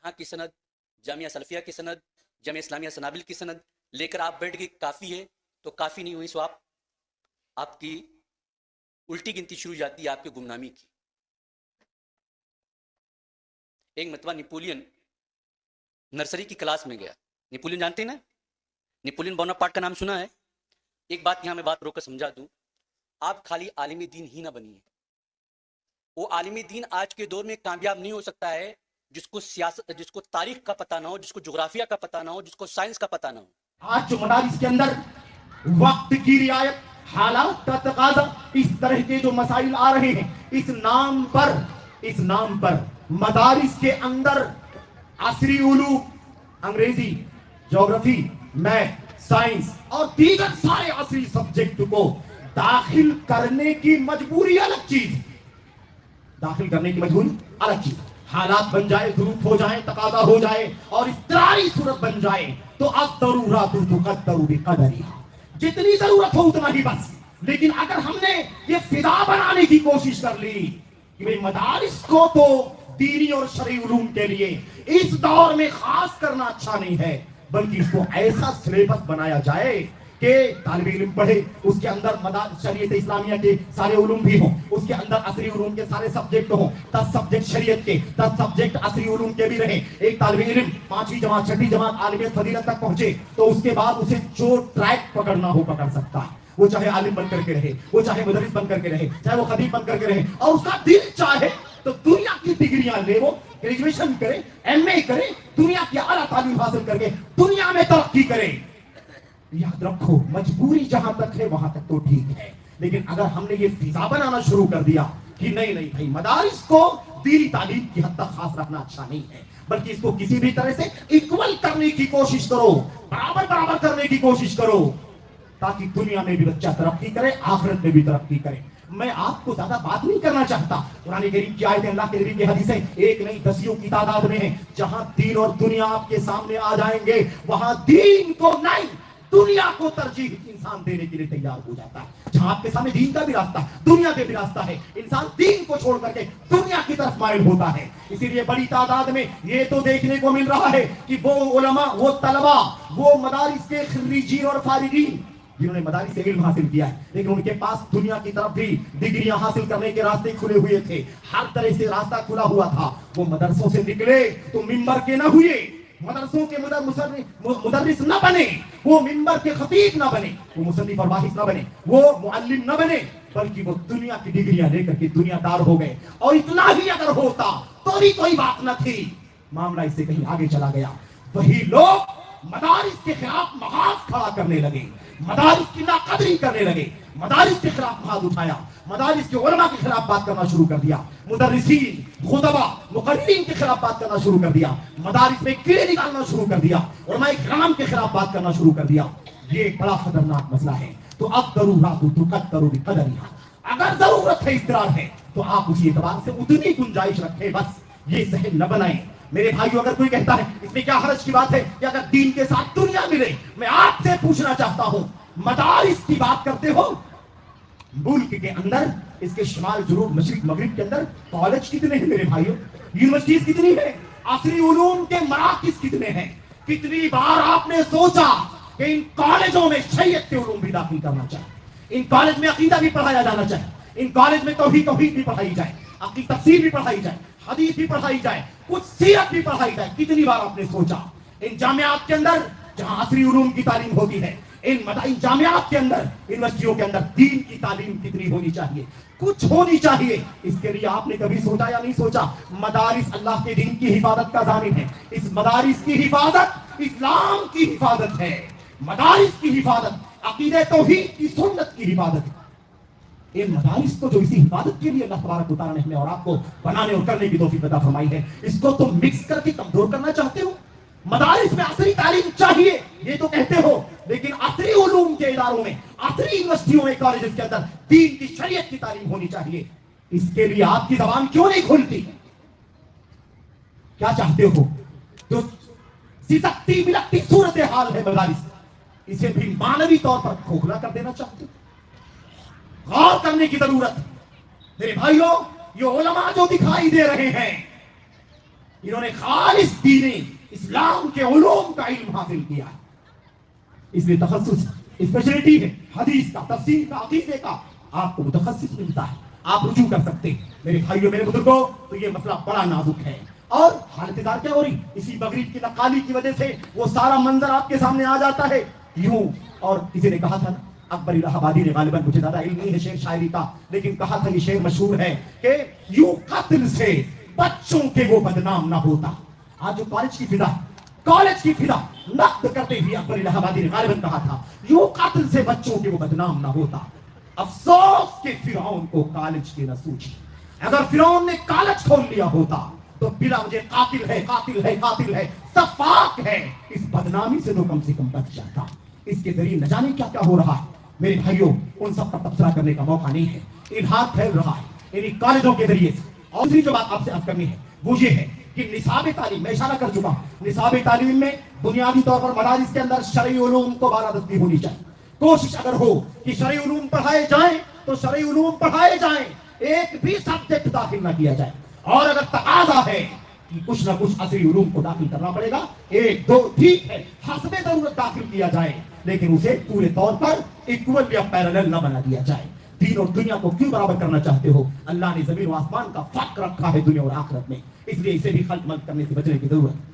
یہاں کی سند، جامعہ سلفیہ کی سند، جامعہ اسلامیہ سنابل کی سند لے کر آپ بیٹھ کے کافی ہے تو کافی نہیں ہوئی سو آپ کی الٹی گنتی شروع جاتی ہے آپ کی گمنامی کی. ایک مرتبہ نیپولین نرسری کی کلاس میں گیا. نیپولین جانتے ہیں نا؟ نیپولین بوناپارٹ کا نام سنا ہے؟ ایک بات یہاں میں بات روک کر سمجھا دوں، آپ خالی عالم دین ہی نہ بنیے. وہ عالم دین آج کے دور میں کامیاب نہیں ہو سکتا ہے جس کو سیاست، جس کو تاریخ کا پتہ نہ ہو، جس کو جغرافیہ کا پتہ نہ ہو، جس کو سائنس کا پتہ نہ ہو. آج جو مدارس کے اندر وقت کی رعایت، حالات کا تقاضا، اس طرح کے جو مسائل آ رہے ہیں، اس نام پر مدارس کے اندر عصری علوم، انگریزی، جغرافی، میتھ، سائنس اور دیگر سارے عصری سبجیکٹ کو داخل کرنے کی مجبوری الگ چیز، داخل کرنے کی مجبوری الگ چیز. حالات بن جائے، ظروف ہو جائیں، تقاضا ہو جائے اور اضطراری صورت بن جائے تو الضرورات تقدر بقدرها، جتنی ضرورت ہو اتنا ہی بس. لیکن اگر ہم نے یہ فضا بنانے کی کوشش کر لی کہ بھئی مدارس کو تو دینی اور شرعی علوم کے لیے اس دور میں خاص کرنا اچھا نہیں ہے، بلکہ اس کو ایسا سلیبس بنایا جائے کہ طالب علم پڑھے، اس کے اندر شریعت اسلامیہ کے سارے علوم بھی ہوں، اس کے اندر عصری علوم کے سارے سبجیکٹ ہوں، 10 سبجیکٹ شریعت کے، 10 سبجیکٹ عصری علوم کے بھی رہیں. ایک طالب علم 5ویں جماعت 6ٹھی جماعت عالمیت فضیلت تک پہنچے تو اس کے بعد اسے جو ٹریک پکڑنا ہو پکڑ سکتا ہے. وہ چاہے عالم بن کر کے رہے، وہ چاہے مدرس بن کر کے رہے، چاہے وہ خطیب بن کر کے رہے، اور اس کا دل چاہے تو دنیا کی ڈگریاں لے، وہ گریجویشن کرے، ایم اے کرے، دنیا کی اعلیٰ تعلیم حاصل کر کے دنیا میں ترقی کرے. یاد رکھو، مجبوری جہاں تک ہے وہاں تک تو ٹھیک ہے، لیکن اگر ہم نے یہ فضا بنانا شروع کر دیا کہ نہیں بھائی مدارس کو دینی تعلیم کی حد تک خاص رکھنا اچھا نہیں ہے، بلکہ اس کو کسی بھی طرح سے ایکول کرنے کی کوشش کرو، برابر کرنے کی کوشش کرو، تاکہ دنیا میں بھی بچہ ترقی کرے، آخرت میں بھی ترقی کرے. میں آپ کو زیادہ بات نہیں کرنا چاہتا. قرآن کریم کی آیتیں، اللہ کے نبی کی حدیثیں ایک نہیں دسیوں کی تعداد میں ہیں. جہاں دین اور دنیا آپ کے سامنے آ جائیں گے وہاں دین کو نہیں، دنیا کو ترجیح انسان دینے کے لیے تیار ہو جاتا ہے. جہاں آپ کے سامنے دین کا بھی راستہ، دنیا کا بھی راستہ ہے، انسان دین کو چھوڑ کر کے دنیا کی طرف مائل ہوتا ہے. اسی لیے بڑی تعداد میں یہ تو دیکھنے کو مل رہا ہے کہ وہ علماء، وہ طلباء، وہ مدارس کے خريجين اور فارغین جنہوں نے مدارس سے علم حاصل کیا ہے، لیکن ان کے پاس دنیا کی طرف بھی ڈگریاں حاصل کرنے کے راستے کھلے ہوئے تھے، ہر طرح سے راستہ کھلا ہوا تھا. وہ مدرسوں سے نکلے تو منبر کے نہ ہوئے، مدرسوں کے مدرس نہ بنے، وہ منبر کے خطیب نہ بنے، وہ مصنف اور باحث نہ بنے، وہ معلم نہ بنے، بلکہ وہ دنیا کی ڈگریاں لے کر کے دنیا دار ہو گئے. اور اتنا ہی اگر ہوتا تو بھی کوئی بات نہ تھی، معاملہ اس سے کہیں آگے چلا گیا. وہی لوگ مدارس کے خلاف محاذ کھڑا کرنے لگے، مدارس کی ناقدری کرنے لگے، مدارس کے خلاف محاذ اٹھایا، مدارس کے علماء کے خلاف بات کرنا شروع کر دیا، مدرسین، خطباء، مقررین کے خلاف بات کرنا شروع کر دیا، مدارس میں کیڑے نکالنا شروع کر دیا، علماء کرام کے خلاف بات کرنا شروع کر دیا. یہ ایک بڑا خطرناک مسئلہ ہے. تو اب ضرورات تقدر بقدرها، اگر ضرورت ہے، اضطرار ہے، تو آپ اسی اعتبار سے اتنی گنجائش رکھیں، بس یہ ذہن نہ بنائیں. میرے بھائیو، اگر کوئی کہتا ہے اس میں کیا حرج کی بات ہے کہ اگر دین کے ساتھ دنیا ملے، میں آپ سے پوچھنا چاہتا ہوں، مدارس کی بات کرتے ہو، ملک کے اندر، اس کے شمال، جنوب، مشرق، مغرب کے اندر کالج کتنے ہیں میرے بھائیو؟ یونیورسٹیز کتنی ہیں؟ عصری علوم کے مراکز کتنے ہیں؟ کتنی بار آپ نے سوچا کہ ان کالجوں میں شریعت کے علوم بھی داخل کرنا چاہیے، ان کالج میں عقیدہ بھی پڑھایا جانا چاہیے، ان کالج میں توحید بھی پڑھائی جائے، عقیدہ تفسیر بھی پڑھائی جائے، حدیث بھی پڑھائی جائے، کچھ سیرت بھی پڑھائی جائے. کتنی بار آپ نے سوچا؟ ان جامعات کے اندر جہاں عصری علوم کی تعلیم ہوتی ہے، ان جامعات کے اندر، یونیورسٹیوں کے اندر دین کی تعلیم کتنی ہونی چاہیے؟ کچھ ہونی چاہیے. اس کے لیے آپ نے کبھی سوچا یا نہیں سوچا؟ مدارس اللہ کے دین کی حفاظت کا ضامن ہے. اس مدارس کی حفاظت اسلام کی حفاظت ہے. مدارس کی حفاظت عقیدہ توحید کی سنت کی حفاظت ہے. ان مدارس کو جو اسی حفاظت کے لیے اللہ تبارک و تعالیٰ نے ہمیں اور آپ کو بنانے اور کرنے کی توفیق عطا فرمائی ہے، اس کو تم مکس کر کے کمزور کرنا چاہتے ہو. مدارس میں عصری تعلیم چاہیے یہ تو کہتے ہو، لیکن عصری علوم کے اداروں میں، عصری یونیورسٹیوں میں، کالجز کے اندر دین کی، شریعت کی تعلیم ہونی چاہیے. اس کے لیے آپ کی زبان کیوں نہیں کھلتی؟ کیا چاہتے ہو؟ جو سسکتی ملکتی صورتحال ہے مدارس، اسے بھی معنوی طور پر کھوکھلا کر دینا چاہتے ہو؟ غور کرنے کی ضرورت. میرے بھائیوں، یہ علماء جو دکھائی دے رہے ہیں، انہوں نے خالص دین اسلام کے علوم کا علم حاصل کیا ہے، اس لیے تخصص اسپیشلٹی ہے حدیث کا، تفسیر کا، عقیدے کا، آپ کو متخصص ملتا ہے، آپ رجوع کر سکتے ہیں۔ میرے بھائیوں میرے بزرگوں، تو یہ مسئلہ بڑا نازک ہے، اور حالت دار کیا ہو رہی، اسی مغرب کی نقالی کی وجہ سے وہ سارا منظر آپ کے سامنے آ جاتا ہے یوں۔ اور کسی نے کہا تھا نا، اکبر الہ آبادی نے، غالباً مجھے زیادہ علم نہیں ہے شعر شاعری کا، لیکن کہا تھا، یہ شعر مشہور ہے کہ یوں قتل سے بچوں کے وہ بدنام نہ ہوتا۔ آج جو کالج کی فضا، کالج کی فضا نقد کرتے ہوئے اکبر الہ آبادی نے غالباً کہا تھا، یوں قتل سے بچوں کے وہ بدنام نہ ہوتا۔ افسوس کہ فرعون کو کالج کی نہ سوچی، اگر فرعون نے کالج کھول لیا ہوتا تو بلا مجھے قاتل ہے، قاتل ہے، قاتل ہے، سفاک ہے، اس بدنامی سے تو کم سے کم بچ جاتا۔ اس کے ذریعے نہ جانے کیا کیا ہو رہا ہے۔ میرے بھائیوں، ان سب پر تبصرہ کرنے کا موقع نہیں ہے، الحاد پھیل رہا ہے انہی کالجوں کے ذریعے سے۔ اور دوسری جو بات آپ سے عرض کرنی ہے وہ یہ ہے کہ نصاب تعلیم، میں اشارہ کر چکا ہوں، نصاب تعلیم میں بنیادی طور پر مدارس کے اندر شرعی علوم کو بالادستی ہونی چاہیے۔ کوشش اگر ہو کہ شرعی علوم پڑھائے جائیں تو شرعی علوم پڑھائے جائیں، ایک بھی سبجیکٹ داخل نہ کیا جائے۔ اور اگر تقاضا ہے کہ کچھ نہ کچھ عصری علوم کو داخل کرنا پڑے گا، ایک دو ٹھیک ہے، حسب ضرورت داخل کیا جائے، لیکن اسے پورے طور پر ایکول یا پیرالل نہ بنا دیا جائے۔ دین اور دنیا کو کیوں برابر کرنا چاہتے ہو؟ اللہ نے زمین و آسمان کا فرق رکھا ہے دنیا اور آخرت میں، اس لیے اسے بھی خلط ملط کرنے سے بچنے کی ضرورت ہے۔